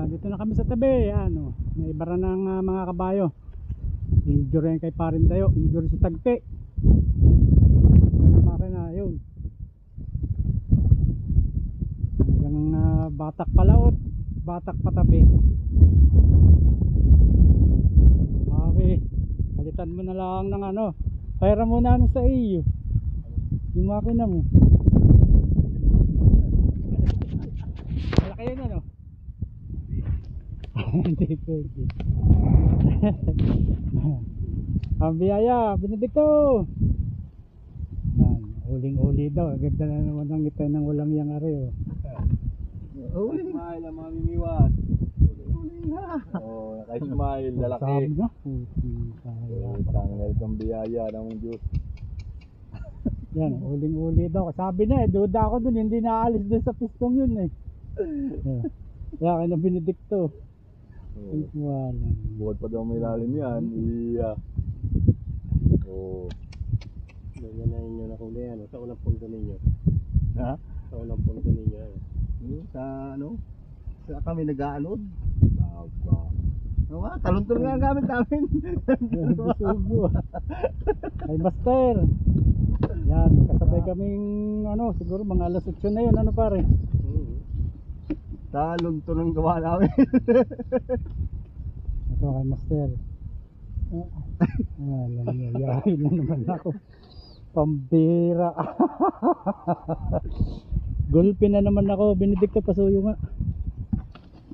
dito na kami sa tabi. Ano, may bara ng mga kabayo. Injury yan kay Parindayo. Injury si Tagpi. Makina, yun. Hanggang batak palaot. Batak patabi. Okay. Palitan mo na lang ng ano. Pera muna ano sa iyo. Yung makina mo. Malaki yun ano. Hindi pwede. Ang biyaya, Benedicto. Huling-huli daw. Ganda na naman ang ngiti ng ulam yang ari. Smile ang mga mimiwas. Oo, naka-smile, lalaki. Sabi na. Tanggal kang biyaya ng Diyos. Yan, huling-huli daw. Sabi na duda ako dun. Hindi naalis dun sa pistong yun Kaya kaya na Benedicto. Wala. Bukod pa daw may lalim yan. Iya. Oo. Ganyan na inyo na kung yan. Sa unang punto ninyo. Ha? Sa unang punto ninyo. Sa ano? Sa kami nag-aanod. Oo nga, talon-talon nga ang gamit namin. Subo. Ay master. Yan, kasabay kaming ano, siguro mga alas 8 na yun, ano pare? Talon-talon gawa namin. Ito kay master. Yayain na naman ako. Pambira. Gulpin na naman ako, Benedicto, pasuyo nga.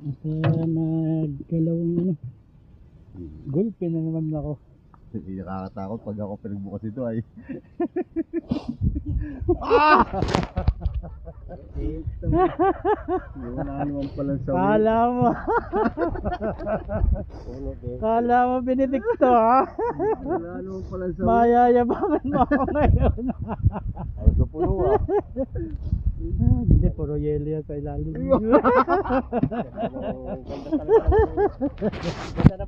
Nagkalaw ano. Gulpin na naman ako. Hindi nakakatakot pag ako pinagbukas ito ay. Wala naman palang sawi. Kala mo Benedicto ha? Wala naman palang sawi. Mayayabangan mo ako ngayon. Ay, sa puno Hindi, puro yelo yan sa ilalim. Ganda